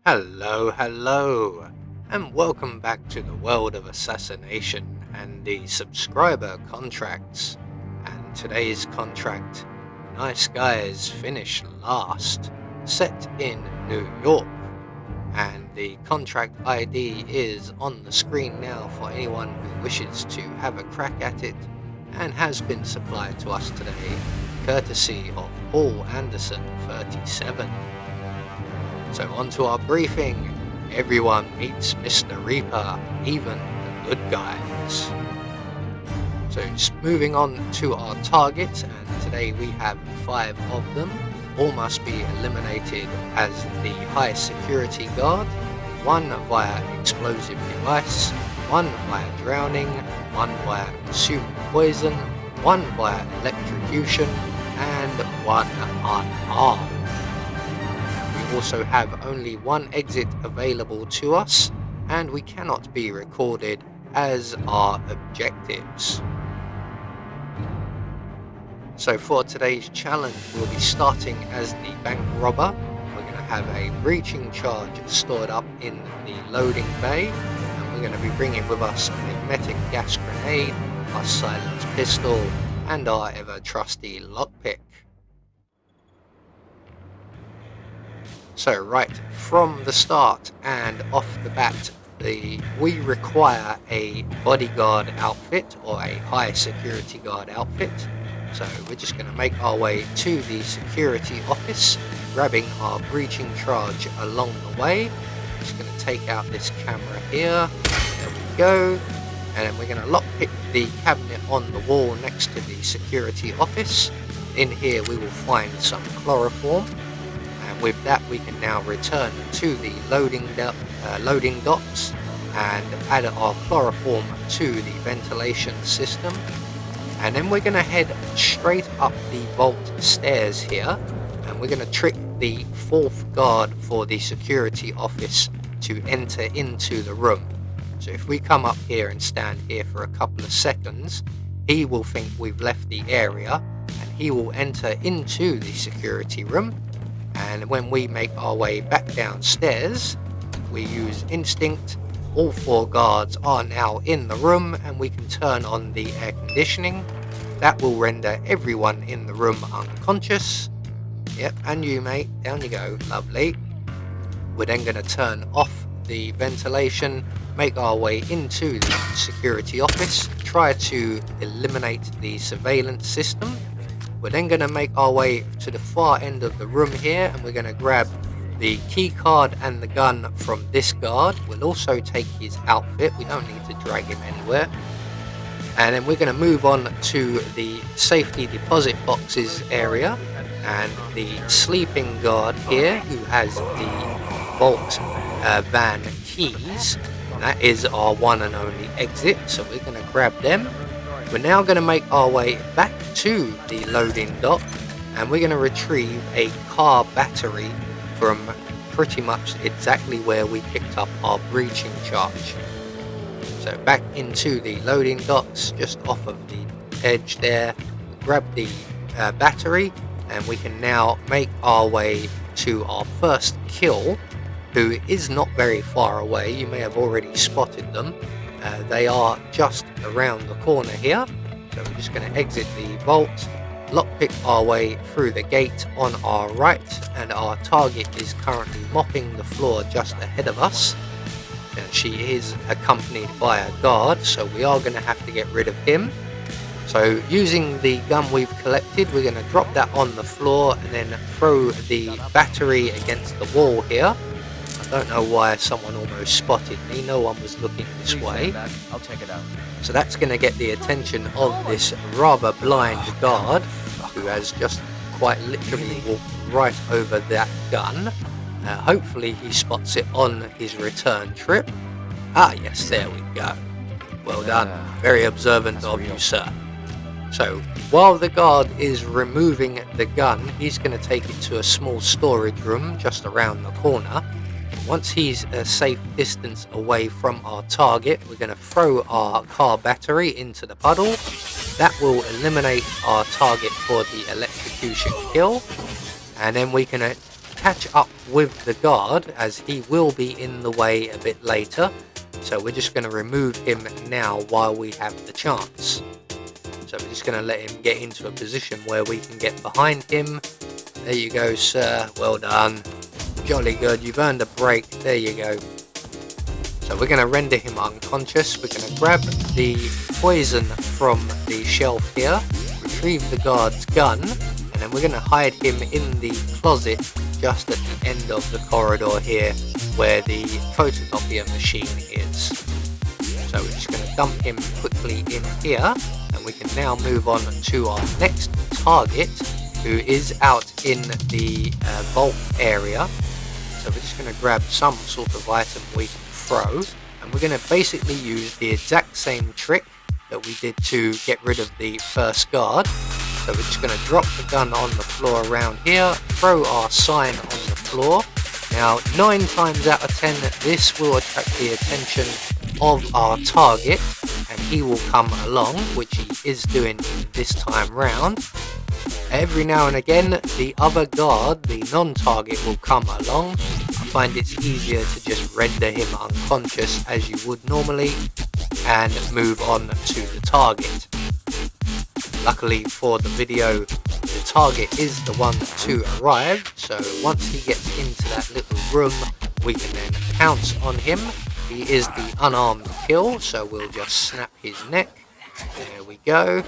Hello, and welcome back to the world of assassination and the subscriber contracts. And today's contract, Nice Guys Finish Last, set in New York. And the contract ID is on the screen now for anyone who wishes to have a crack at it, and has been supplied to us today, courtesy of Paul Anderson 37. So on to our briefing. Everyone meets Mr. Reaper, even the good guys. So moving on to our targets, and today we have 5 of them. All must be eliminated as the high security guard, 1 via explosive device, 1 via drowning, 1 via consumed poison, 1 via electrocution, and 1 unarmed. We also have only 1 exit available to us, and we cannot be recorded as our objectives. So for today's challenge, we'll be starting as the bank robber. We're going to have a breaching charge stored up in the loading bay, and we're going to be bringing with us a magnetic gas grenade, our silenced pistol, and our ever trusty lockpick. So right from the start and off the bat, we require a bodyguard outfit or a high security guard outfit. So we're just going to make our way to the security office, grabbing our breaching charge along the way. Just going to take out this camera here. There we go. And then we're going to lockpick the cabinet on the wall next to the security office. In here we will find some chloroform. With that, we can now return to the loading docks and add our chloroform to the ventilation system. And then we're going to head straight up the vault stairs here, and we're going to trick the 4th guard for the security office to enter into the room. So if we come up here and stand here for a couple of seconds, he will think we've left the area, and he will enter into the security room. And when we make our way back downstairs, we use instinct. All 4 guards are now in the room, and we can turn on the air conditioning. That will render everyone in the room unconscious. Yep, and you, mate, down you go, lovely. We're then going to turn off the ventilation, make our way into the security office, try to eliminate the surveillance system. We're then going to make our way to the far end of the room here, and we're going to grab the key card and the gun from this guard. We'll also take his outfit. We don't need to drag him anywhere. And then we're going to move on to the safety deposit boxes area, and the sleeping guard here who has the vault van keys. That is our one and only exit, so we're going to grab them. We're now going to make our way back to the loading dock, and we're going to retrieve a car battery from pretty much exactly where we picked up our breaching charge. So back into the loading docks, just off of the edge there, grab the battery, and we can now make our way to our first kill, who is not very far away. You may have already spotted them. They are just around the corner here. So we're just going to exit the vault, lockpick our way through the gate on our right, and our target is currently mopping the floor just ahead of us. She is accompanied by a guard, so we are going to have to get rid of him. So using the gun we've collected, we're going to drop that on the floor and then throw the battery against the wall here. I don't know why someone almost spotted me. No one was looking this way. I'll check it out. So that's going to get the attention of this rather blind guard, who has just quite literally walked right over that gun. Hopefully he spots it on his return trip. Ah yes, there we go. Well done. Very observant of you, sir. So while the guard is removing the gun, he's going to take it to a small storage room just around the corner. Once he's a safe distance away from our target, we're going to throw our car battery into the puddle. That will eliminate our target for the electrocution kill. And then we can catch up with the guard, as he will be in the way a bit later. So we're just going to remove him now while we have the chance. So we're just going to let him get into a position where we can get behind him. There you go, sir. Well done. Jolly good. You've earned a break. There you go. So we're going to render him unconscious. We're going to grab the poison from the shelf here, retrieve the guard's gun, and then we're going to hide him in the closet just at the end of the corridor here where the photocopier machine is. So we're just going to dump him quickly in here, and we can now move on to our next target, who is out in the vault area. So we're just going to grab some sort of item we can throw, and we're going to basically use the exact same trick that we did to get rid of the first guard. So we're just going to drop the gun on the floor around here, throw our sign on the floor. Now 9 times out of 10 this will attract the attention of our target, and he will come along, which he is doing this time round. Every now and again the other guard, the non-target, will come along. I find it's easier to just render him unconscious as you would normally and move on to the target. Luckily for the video, the target is the one to arrive, so once he gets into that little room we can then pounce on him. He is the unarmed kill, so we'll just snap his neck. There we go.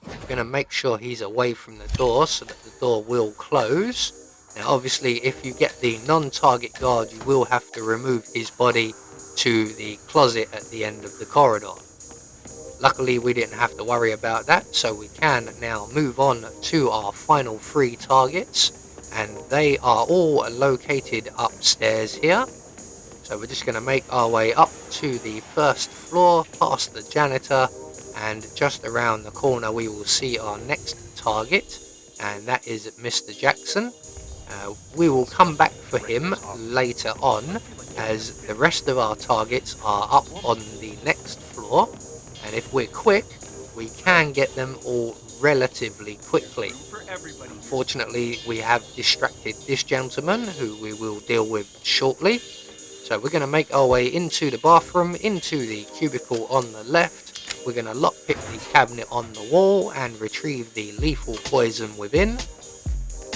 We're going to make sure he's away from the door so that the door will close. Now obviously if you get the non-target guard, you will have to remove his body to the closet at the end of the corridor. Luckily we didn't have to worry about that, so we can now move on to our final 3 targets, and they are all located upstairs here. So we're just going to make our way up to the first floor, past the janitor, and just around the corner we will see our next target, and that is Mr. Jackson. We will come back for him later on, as the rest of our targets are up on the next floor, and if we're quick we can get them all relatively quickly. Unfortunately we have distracted this gentleman, who we will deal with shortly. So we're going to make our way into the bathroom, into the cubicle on the left. We're going to lockpick the cabinet on the wall and retrieve the lethal poison within.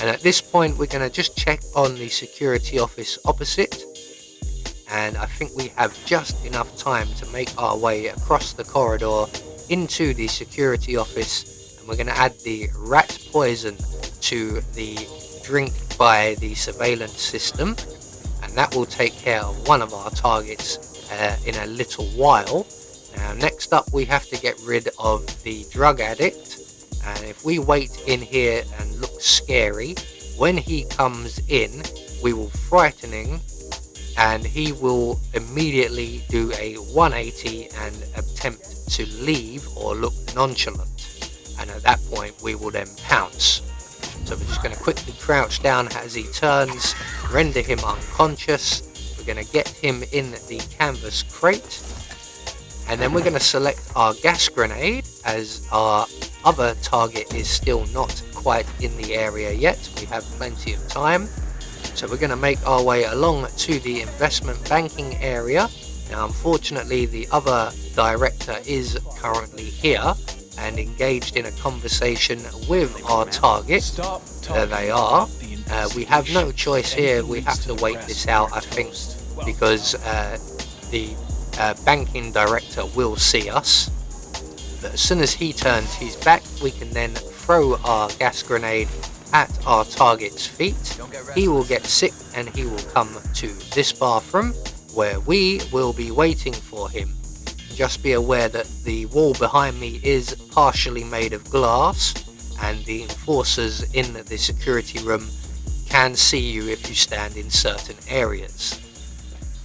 And at this point we're going to just check on the security office opposite. And I think we have just enough time to make our way across the corridor into the security office. And we're going to add the rat poison to the drink by the surveillance system. And that will take care of one of our targets in a little while. Now next up we have to get rid of the drug addict, and if we wait in here and look scary, when he comes in we will frighten him and he will immediately do a 180 and attempt to leave or look nonchalant, and at that point we will then pounce. So we're just going to quickly crouch down as he turns, render him unconscious. We're going to get him in the canvas crate, and then we're going to select our gas grenade, as our other target is still not quite in the area yet. We have plenty of time. So we're going to make our way along to the investment banking area. Now unfortunately the other director is currently here and engaged in a conversation with our target. There they are. We have no choice here. We have to wait this out, I think, because the banking director will see us. But as soon as he turns his back, we can then throw our gas grenade at our target's feet. He will get sick and he will come to this bathroom where we will be waiting for him. Just be aware that the wall behind me is partially made of glass, and the enforcers in the security room can see you if you stand in certain areas.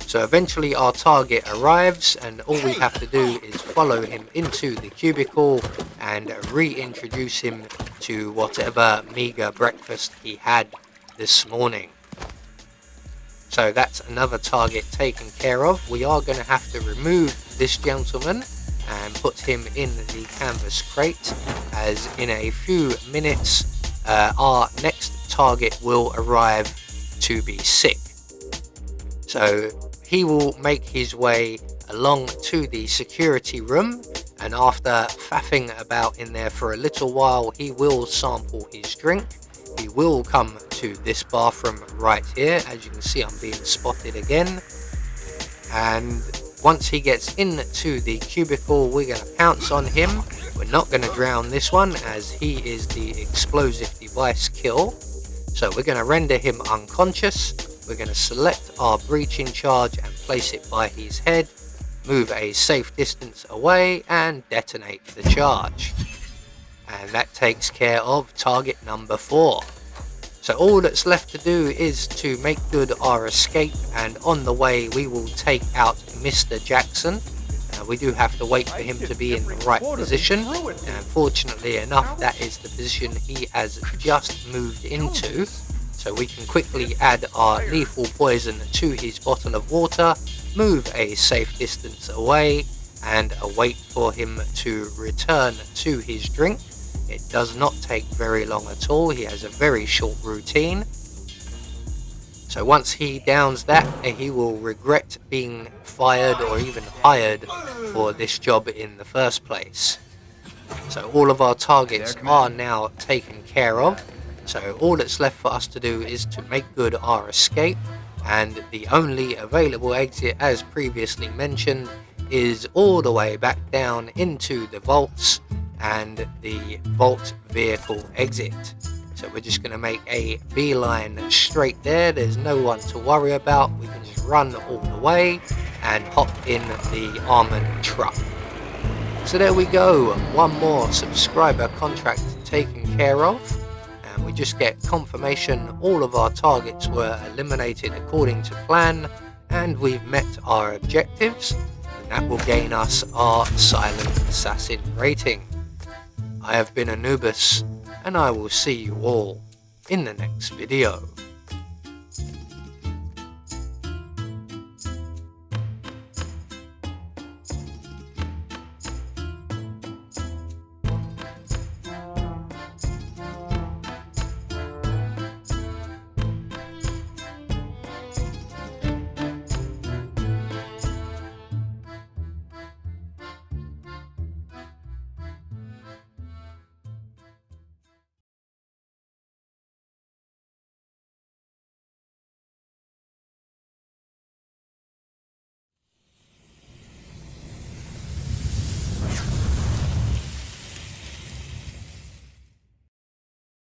So eventually our target arrives, and all we have to do is follow him into the cubicle and reintroduce him to whatever meager breakfast he had this morning. So that's another target taken care of. We are going to have to remove this gentleman and put him in the canvas crate, as in a few minutes our next target will arrive to be sick. So he will make his way along to the security room, and after faffing about in there for a little while, he will sample his drink. He will come to this bathroom right here. As you can see, I'm being spotted again. And once he gets into the cubicle, we're going to pounce on him. We're not going to drown this one, as he is the explosive device kill. So we're going to render him unconscious. We're going to select our breaching charge and place it by his head, move a safe distance away, and detonate the charge. And that takes care of target number 4. So all that's left to do is to make good our escape, and on the way we will take out Mr. Jackson. We do have to wait for him to be in the right position, and fortunately enough that is the position he has just moved into. So we can quickly add our lethal poison to his bottle of water, move a safe distance away, and await for him to return to his drink. It does not take very long at all. He has a very short routine. So once he downs that, he will regret being fired or even hired for this job in the first place. So all of our targets are now taken care of. So all that's left for us to do is to make good our escape, and the only available exit, as previously mentioned, is all the way back down into the vaults and the vault vehicle exit. So we're just going to make a beeline straight there. There's no one to worry about. We can just run all the way and hop in the armored truck. So there we go, one more subscriber contract taken care of, and we just get confirmation all of our targets were eliminated according to plan, and we've met our objectives, and that will gain us our Silent Assassin rating. I have been Anubis, and I will see you all in the next video.